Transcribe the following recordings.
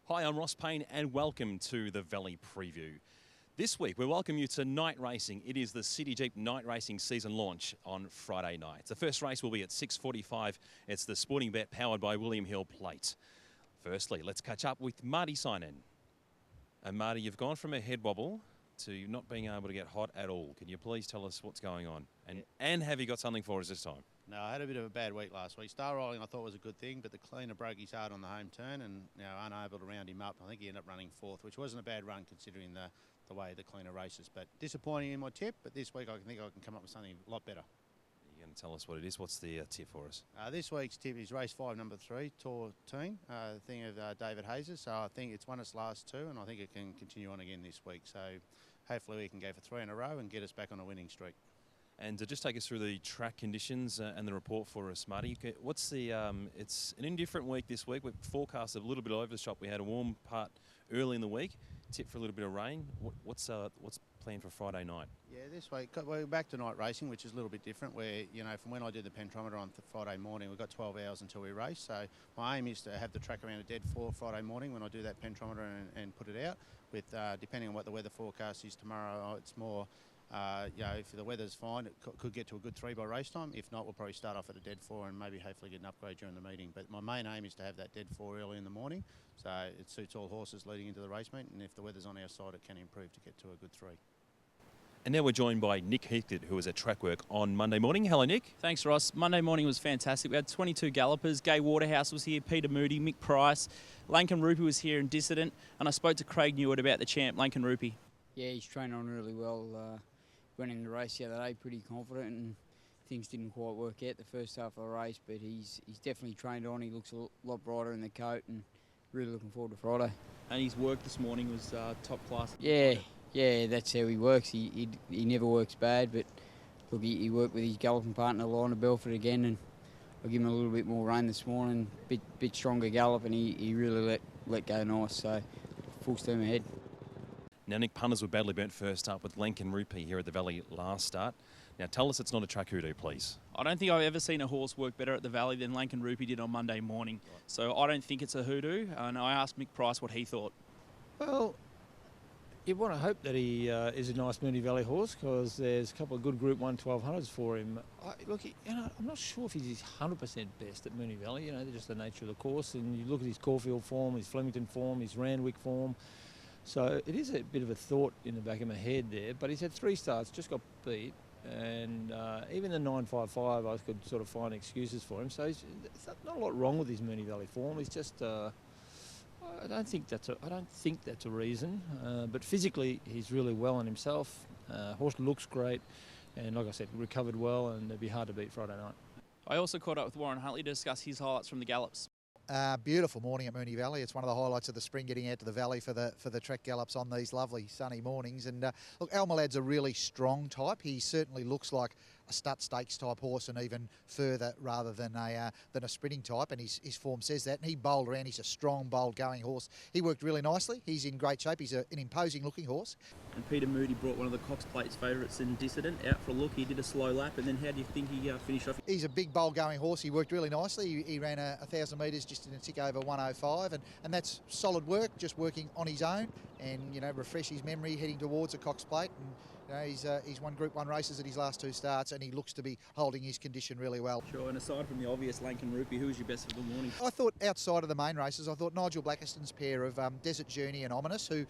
Hi, I'm Ross Payne and welcome to the Valley Preview. This week we welcome you to night racing. It is the City Jeep night racing season launch on Friday night. The first race will be at 6:45. It's the Sporting Bet powered by William Hill Plate. Firstly, let's catch up with Marty Synan. And Marty, you've gone from a head wobble to not being able to get hot at all. Can you please tell us what's going on? And have you got something for us this time? No, I had a bit of a bad week last week. Star rolling I thought was a good thing, but the cleaner broke his heart on the home turn and unable to round him up. I think he ended up running fourth, which wasn't a bad run considering the way the cleaner races. But disappointing in my tip, but this week I think I can come up with something a lot better. You're going to tell us what it is. What's the tip for us? This week's tip is race 5, number 3, Tour Team, thing of David Hayes'. So I think it's won its last 2 and I think it can continue on again this week. So hopefully we can go for 3 in a row and get us back on a winning streak. And to just take us through the track conditions and the report for us, Marty. What's the? It's an indifferent week this week. We've forecast a little bit over the shop. We had a warm part early in the week. Tip for a little bit of rain. What's planned for Friday night? Yeah, this week we're back to night racing, which is a little bit different. Where from when I did the pentrometer on Friday morning, we've got 12 hours until we race. So my aim is to have the track around a dead 4 Friday morning when I do that pentrometer and put it out. With depending on what the weather forecast is tomorrow, it's more. If the weather's fine, it could get to a good 3 by race time. If not, we'll probably start off at a dead 4 and maybe hopefully get an upgrade during the meeting. But my main aim is to have that dead 4 early in the morning, so it suits all horses leading into the race meet. And if the weather's on our side, it can improve to get to a good 3. And now we're joined by Nick Heathcote, who was at Trackwork on Monday morning. Hello, Nick. Thanks, Ross. Monday morning was fantastic. We had 22 gallopers. Gai Waterhouse was here, Peter Moody, Mick Price, Lankan Rupee was here in Dissident, and I spoke to Craig Newitt about the champ, Lankan Rupee. Yeah, he's training on really well. Went in the race the other day pretty confident, and things didn't quite work out the first half of the race, but he's definitely trained on. He looks a lot brighter in the coat and really looking forward to Friday. And his work this morning was top class. Yeah, that's how he works. He never works bad, but look, he worked with his galloping partner, Lionel Belford, again, and I give him a little bit more rein this morning, bit stronger gallop, and he really let go nice, so full steam ahead. Now, Nick, punters were badly burnt first up with Lankan Rupee here at the Valley last start. Now, tell us it's not a track hoodoo, please. I don't think I've ever seen a horse work better at the Valley than Lankan Rupee did on Monday morning. Right. So I don't think it's a hoodoo, and I asked Mick Price what he thought. Well, you want to hope that he is a nice Moonee Valley horse because there's a couple of good Group 1 1200s for him. I'm not sure if he's his 100% best at Moonee Valley. Just the nature of the course. And you look at his Caulfield form, his Flemington form, his Randwick form. So it is a bit of a thought in the back of my head there, but he's had 3 starts, just got beat, and even the 955 I could sort of find excuses for him. So there's not a lot wrong with his Moonee Valley form. He's just I don't think that's a reason, but physically he's really well on himself. Horse looks great, and like I said, recovered well, and it'd be hard to beat Friday night. I also caught up with Warren Huntley to discuss his highlights from the gallops. Beautiful morning at Moonee Valley. It's one of the highlights of the spring, getting out to the valley for the track gallops on these lovely sunny mornings. And look, Almalad's a really strong type. He certainly looks like a stud stakes type horse, and even further rather than a sprinting type. And his form says that. And he bowled around. He's a strong, bold going horse. He worked really nicely. He's in great shape. He's an imposing looking horse. And Peter Moody brought one of the Cox Plate's favourites in Dissident out for a look. He did a slow lap, and then how do you think he finished off? He's a big, bold going horse. He worked really nicely. He ran 1,000 metres just in a tick over 105, and that's solid work, just working on his own, and refresh his memory heading towards a Cox Plate. And he's won Group 1 races at his last 2 starts, and he looks to be holding his condition really well. Sure, and aside from the obvious Lankan Rupee, who was your best of the morning? I thought outside of the main races, I thought Nigel Blackiston's pair of Desert Journey and Ominous, who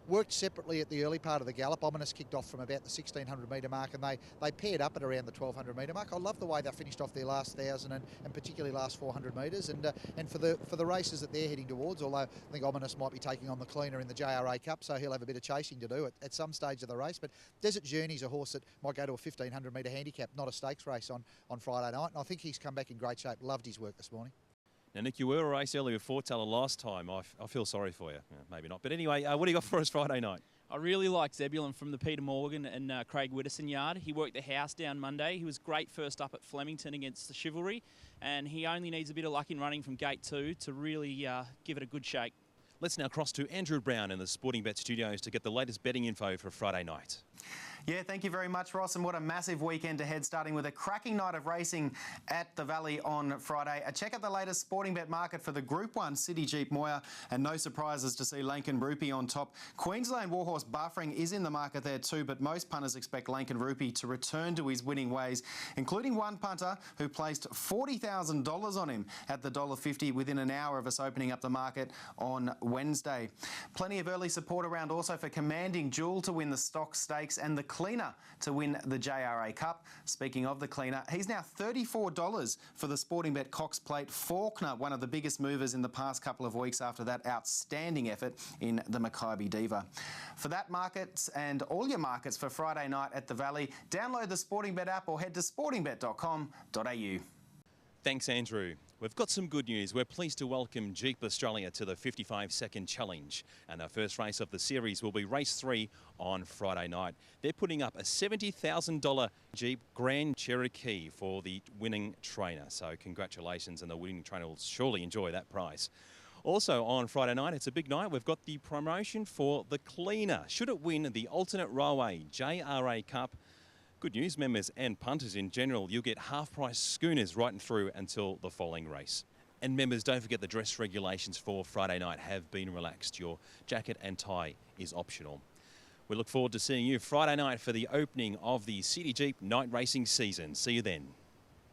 worked separately at the early part of the gallop. Ominous kicked off from about the 1,600 metre mark, and they paired up at around the 1,200 metre mark. I love the way they finished off their last 1,000 and particularly last 400 metres. And for the races that they're heading towards, although I think Ominous might be taking on the cleaner in the JRA Cup, so he'll have a bit of chasing to do at some stage of the race. But Desert Journey's a horse that might go to a 1,500 metre handicap, not a stakes race on Friday night. And I think he's come back in great shape. Loved his work this morning. Now, Nick, you were a race early with Foreteller last time. I feel sorry for you. Maybe not. But anyway, what do you got for us Friday night? I really like Zebulon from the Peter Morgan and Craig Widdowson yard. He worked the house down Monday. He was great first up at Flemington against the Chivalry, and he only needs a bit of luck in running from gate 2 to really give it a good shake. Let's now cross to Andrew Brown in the Sporting Bet studios to get the latest betting info for Friday night. Yeah, thank you very much, Ross, and what a massive weekend ahead, starting with a cracking night of racing at the Valley on Friday. Check out the latest sporting bet market for the Group 1 City Jeep Moir, and no surprises to see Lankan Rupee on top. Queensland Warhorse Buffering is in the market there too, but most punters expect Lankan Rupee to return to his winning ways, including one punter who placed $40,000 on him at the $1.50 within an hour of us opening up the market on Wednesday. Plenty of early support around also for Commanding Jewel to win the Stock Stakes and the Cleaner to win the JRA Cup. Speaking of the Cleaner, he's now $34 for the Sporting Bet Cox Plate. Faulkner, one of the biggest movers in the past couple of weeks after that outstanding effort in the Makybe Diva. For that market and all your markets for Friday night at the Valley, download the Sporting Bet app or head to sportingbet.com.au. Thanks, Andrew. We've got some good news. We're pleased to welcome Jeep Australia to the 55-second challenge. And our first race of the series will be race 3 on Friday night. They're putting up a $70,000 Jeep Grand Cherokee for the winning trainer. So congratulations, and the winning trainer will surely enjoy that prize. Also on Friday night, it's a big night. We've got the promotion for the Cleaner. Should it win the alternate railway JRA Cup? Good news, members and punters in general, you'll get half-price schooners right through until the following race. And members, don't forget the dress regulations for Friday night have been relaxed. Your jacket and tie is optional. We look forward to seeing you Friday night for the opening of the City Jeep night racing season. See you then.